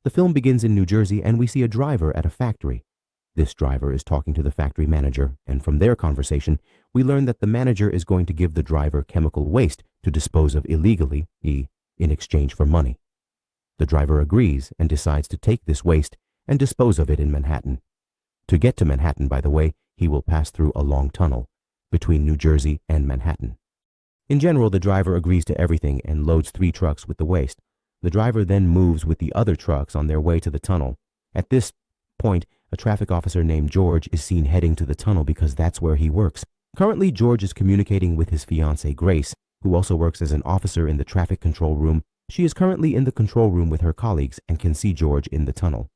The film begins in New Jersey and we see a driver at a factory. This driver is talking to the factory manager, and from their conversation, we learn that the manager is going to give the driver chemical waste to dispose of illegally, in exchange for money. The driver agrees and decides to take this waste and dispose of it in Manhattan. To get to Manhattan, by the way, he will pass through a long tunnel between New Jersey and Manhattan. In general, the driver agrees to everything and loads 3 trucks with the waste. The driver then moves with the other trucks on their way to the tunnel. At this point, a traffic officer named George is seen heading to the tunnel because that's where he works. Currently, George is communicating with his fiancée, Grace, who also works as an officer in the traffic control room. She is currently in the control room with her colleagues and can see George in the tunnel.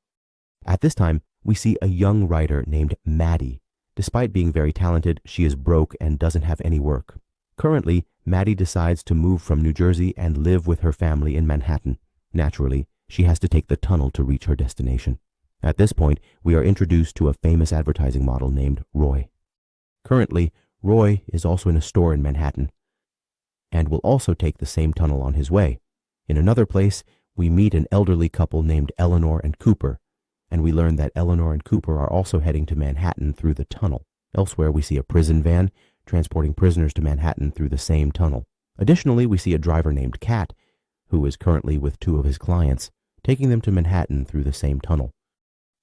At this time, we see a young writer named Maddie. Despite being very talented, she is broke and doesn't have any work. Currently, Maddie decides to move from New Jersey and live with her family in Manhattan. Naturally, she has to take the tunnel to reach her destination. At this point, we are introduced to a famous advertising model named Roy. Currently, Roy is also in a store in Manhattan and will also take the same tunnel on his way. In another place, we meet an elderly couple named Eleanor and Cooper, and we learn that Eleanor and Cooper are also heading to Manhattan through the tunnel. Elsewhere, we see a prison van transporting prisoners to Manhattan through the same tunnel. Additionally, we see a driver named Cat, who is currently with 2 of his clients, taking them to Manhattan through the same tunnel.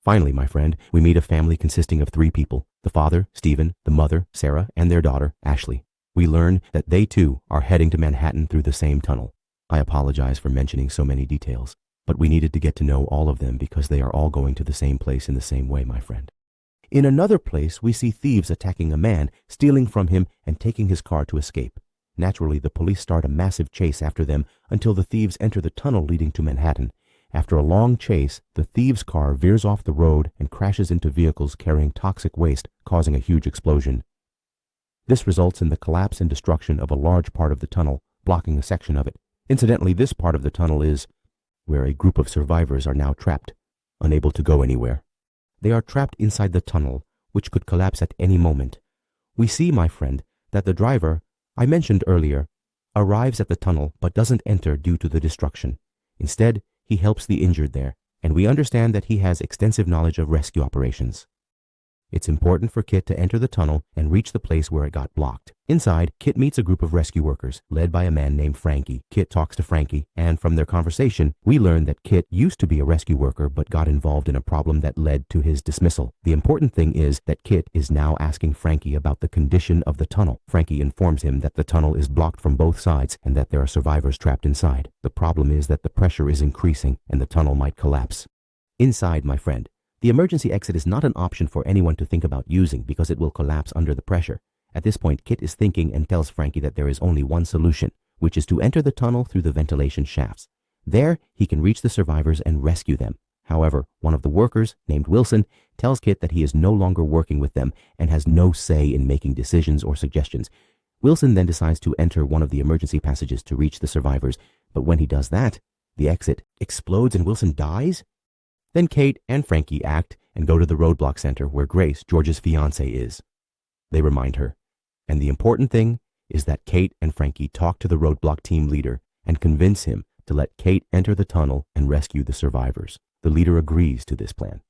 Finally, my friend, we meet a family consisting of 3 people: the father, Stephen, the mother, Sarah, and their daughter, Ashley. We learn that they too are heading to Manhattan through the same tunnel. I apologize for mentioning so many details, but we needed to get to know all of them because they are all going to the same place in the same way, my friend. In another place, we see thieves attacking a man, stealing from him and taking his car to escape. Naturally, the police start a massive chase after them until the thieves enter the tunnel leading to Manhattan. After a long chase, the thieves' car veers off the road and crashes into vehicles carrying toxic waste, causing a huge explosion. This results in the collapse and destruction of a large part of the tunnel, blocking a section of it. Incidentally, this part of the tunnel is where a group of survivors are now trapped, unable to go anywhere. They are trapped inside the tunnel, which could collapse at any moment. We see, my friend, that the driver I mentioned earlier arrives at the tunnel but doesn't enter due to the destruction. Instead, he helps the injured there, and we understand that he has extensive knowledge of rescue operations. It's important for Kit to enter the tunnel and reach the place where it got blocked. Inside, Kit meets a group of rescue workers, led by a man named Frankie. Kit talks to Frankie, and from their conversation, we learn that Kit used to be a rescue worker but got involved in a problem that led to his dismissal. The important thing is that Kit is now asking Frankie about the condition of the tunnel. Frankie informs him that the tunnel is blocked from both sides and that there are survivors trapped inside. The problem is that the pressure is increasing and the tunnel might collapse. Inside, my friend, the emergency exit is not an option for anyone to think about using because it will collapse under the pressure. At this point, Kit is thinking and tells Frankie that there is only one solution, which is to enter the tunnel through the ventilation shafts. There, he can reach the survivors and rescue them. However, one of the workers, named Wilson, tells Kit that he is no longer working with them and has no say in making decisions or suggestions. Wilson then decides to enter one of the emergency passages to reach the survivors, but when he does that, the exit explodes and Wilson dies? Then Kate and Frankie act and go to the roadblock center where Grace, George's fiancée, is. They remind her. And the important thing is that Kate and Frankie talk to the roadblock team leader and convince him to let Kate enter the tunnel and rescue the survivors. The leader agrees to this plan.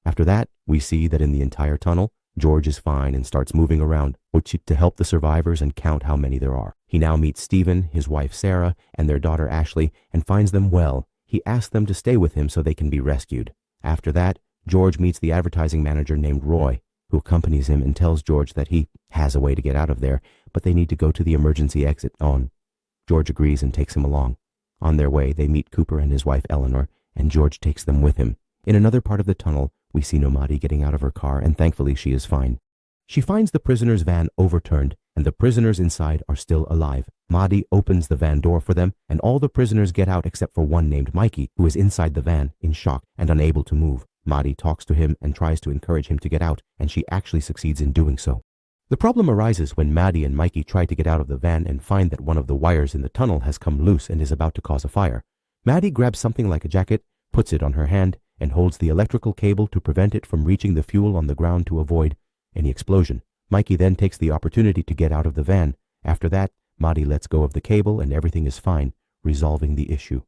After that, we see that in the entire tunnel, George is fine and starts moving around to help the survivors and count how many there are. He now meets Stephen, his wife Sarah, and their daughter Ashley and finds them well. He asks them to stay with him so they can be rescued. After that, George meets the advertising manager named Roy, who accompanies him and tells George that he has a way to get out of there, but they need to go to the emergency exit on. George agrees and takes him along. On their way, they meet Cooper and his wife Eleanor, and George takes them with him. In another part of the tunnel, we see Nomadi getting out of her car, and thankfully she is fine. She finds the prisoner's van overturned, and the prisoners inside are still alive. Mahdi opens the van door for them, and all the prisoners get out except for one named Mikey, who is inside the van, in shock and unable to move. Mahdi talks to him and tries to encourage him to get out, and she actually succeeds in doing so. The problem arises when Mahdi and Mikey try to get out of the van and find that one of the wires in the tunnel has come loose and is about to cause a fire. Mahdi grabs something like a jacket, puts it on her hand, and holds the electrical cable to prevent it from reaching the fuel on the ground to avoid any explosion. Mikey then takes the opportunity to get out of the van. After that, Mahdi lets go of the cable and everything is fine, resolving the issue.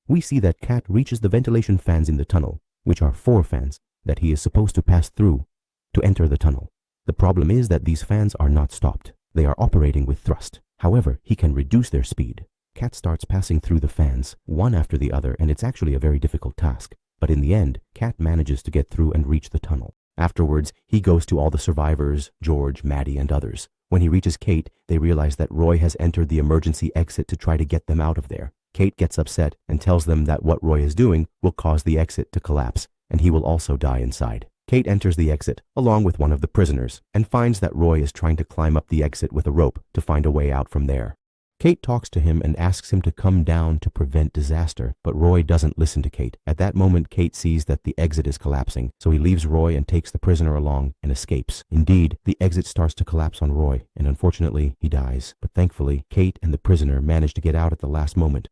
We see that Cat reaches the ventilation fans in the tunnel, which are 4 fans that he is supposed to pass through to enter the tunnel. The problem is that these fans are not stopped. They are operating with thrust. However, he can reduce their speed. Cat starts passing through the fans, one after the other, and it's actually a very difficult task. But in the end, Cat manages to get through and reach the tunnel. Afterwards, he goes to all the survivors, George, Maddie, and others. When he reaches Kate, they realize that Roy has entered the emergency exit to try to get them out of there. Kate gets upset and tells them that what Roy is doing will cause the exit to collapse, and he will also die inside. Kate enters the exit, along with one of the prisoners, and finds that Roy is trying to climb up the exit with a rope to find a way out from there. Kate talks to him and asks him to come down to prevent disaster, but Roy doesn't listen to Kate. At that moment, Kate sees that the exit is collapsing, so he leaves Roy and takes the prisoner along and escapes. Indeed, the exit starts to collapse on Roy, and unfortunately, he dies. But thankfully, Kate and the prisoner manage to get out at the last moment.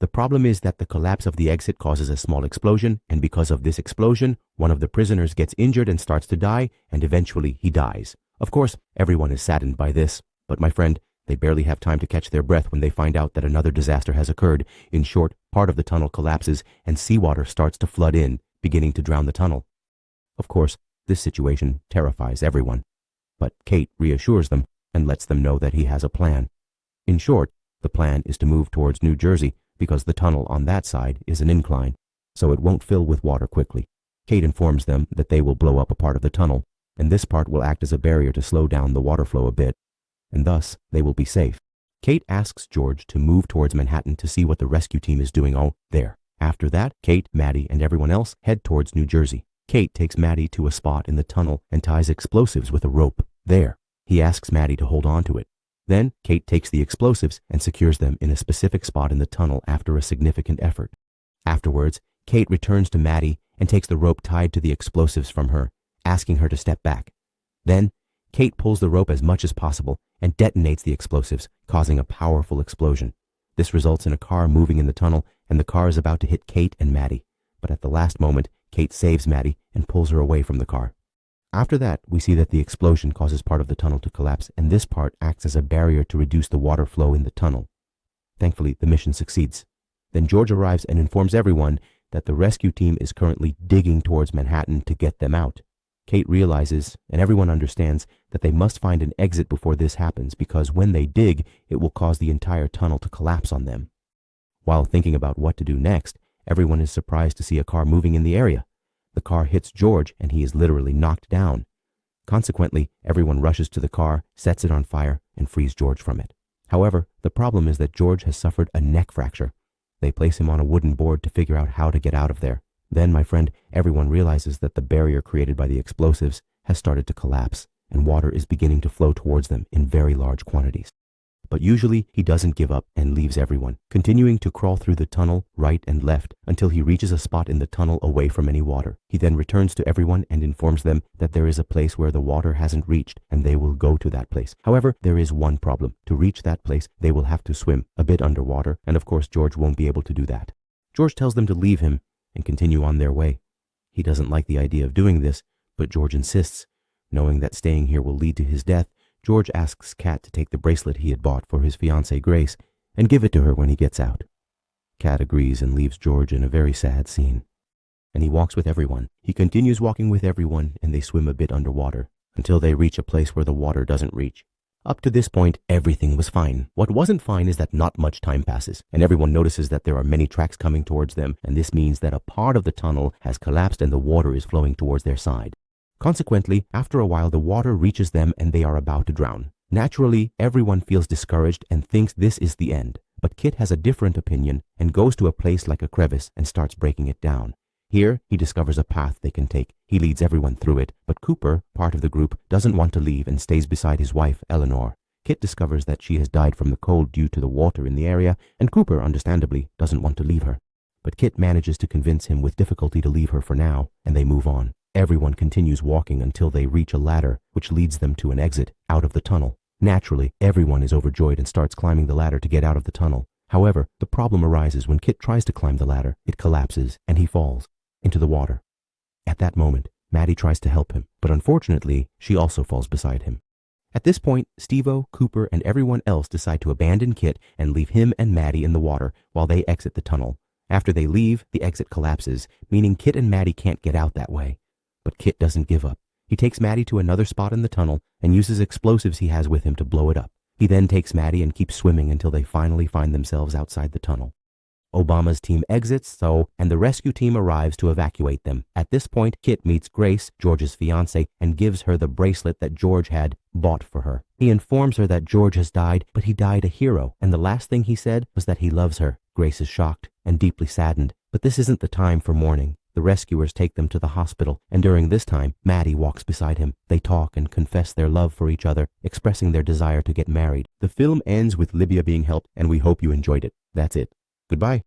The problem is that the collapse of the exit causes a small explosion, and because of this explosion, one of the prisoners gets injured and starts to die, and eventually he dies. Of course, everyone is saddened by this, but my friend, they barely have time to catch their breath when they find out that another disaster has occurred. In short, part of the tunnel collapses and seawater starts to flood in, beginning to drown the tunnel. Of course, this situation terrifies everyone, but Kate reassures them and lets them know that he has a plan. In short, the plan is to move towards New Jersey because the tunnel on that side is an incline, so it won't fill with water quickly. Kate informs them that they will blow up a part of the tunnel, and this part will act as a barrier to slow down the water flow a bit, and thus they will be safe. Kate asks George to move towards Manhattan to see what the rescue team is doing there. After that, Kate, Maddie, and everyone else head towards New Jersey. Kate takes Maddie to a spot in the tunnel and ties explosives with a rope there. He asks Maddie to hold on to it. Then, Kate takes the explosives and secures them in a specific spot in the tunnel after a significant effort. Afterwards, Kate returns to Maddie and takes the rope tied to the explosives from her, asking her to step back. Then, Kate pulls the rope as much as possible and detonates the explosives, causing a powerful explosion. This results in a car moving in the tunnel, and the car is about to hit Kate and Maddie. But at the last moment, Kate saves Maddie and pulls her away from the car. After that, we see that the explosion causes part of the tunnel to collapse, and this part acts as a barrier to reduce the water flow in the tunnel. Thankfully, the mission succeeds. Then George arrives and informs everyone that the rescue team is currently digging towards Manhattan to get them out. Kate realizes, and everyone understands, that they must find an exit before this happens because when they dig, it will cause the entire tunnel to collapse on them. While thinking about what to do next, everyone is surprised to see a car moving in the area. The car hits George and he is literally knocked down. Consequently, everyone rushes to the car, sets it on fire, and frees George from it. However, the problem is that George has suffered a neck fracture. They place him on a wooden board to figure out how to get out of there. Then, my friend, everyone realizes that the barrier created by the explosives has started to collapse, and water is beginning to flow towards them in very large quantities. But usually, he doesn't give up and leaves everyone, continuing to crawl through the tunnel right and left until he reaches a spot in the tunnel away from any water. He then returns to everyone and informs them that there is a place where the water hasn't reached and they will go to that place. However, there is one problem. To reach that place, they will have to swim a bit underwater, and of course, George won't be able to do that. George tells them to leave him and continue on their way. He doesn't like the idea of doing this, but George insists. Knowing that staying here will lead to his death, George asks Kat to take the bracelet he had bought for his fiancée Grace and give it to her when he gets out. Kat agrees and leaves George in a very sad scene. And he walks with everyone. He continues walking with everyone and they swim a bit underwater until they reach a place where the water doesn't reach. Up to this point, everything was fine. What wasn't fine is that not much time passes, and everyone notices that there are many tracks coming towards them, and this means that a part of the tunnel has collapsed and the water is flowing towards their side. Consequently, after a while, the water reaches them and they are about to drown. Naturally, everyone feels discouraged and thinks this is the end. But Kit has a different opinion and goes to a place like a crevice and starts breaking it down. Here, he discovers a path they can take. He leads everyone through it, but Cooper, part of the group, doesn't want to leave and stays beside his wife, Eleanor. Kit discovers that she has died from the cold due to the water in the area, and Cooper, understandably, doesn't want to leave her. But Kit manages to convince him with difficulty to leave her for now, and they move on. Everyone continues walking until they reach a ladder, which leads them to an exit out of the tunnel. Naturally, everyone is overjoyed and starts climbing the ladder to get out of the tunnel. However, the problem arises when Kit tries to climb the ladder. It collapses, and he falls into the water. At that moment, Maddie tries to help him, but unfortunately, she also falls beside him. At this point, Steve-O, Cooper, and everyone else decide to abandon Kit and leave him and Maddie in the water while they exit the tunnel. After they leave, the exit collapses, meaning Kit and Maddie can't get out that way. But Kit doesn't give up. He takes Maddie to another spot in the tunnel and uses explosives he has with him to blow it up. He then takes Maddie and keeps swimming until they finally find themselves outside the tunnel. Obama's team exits, and the rescue team arrives to evacuate them. At this point, Kit meets Grace, George's fiancée, and gives her the bracelet that George had bought for her. He informs her that George has died, but he died a hero, and the last thing he said was that he loves her. Grace is shocked and deeply saddened, but this isn't the time for mourning. The rescuers take them to the hospital, and during this time, Maddie walks beside him. They talk and confess their love for each other, expressing their desire to get married. The film ends with Libya being helped, and we hope you enjoyed it. That's it. Goodbye.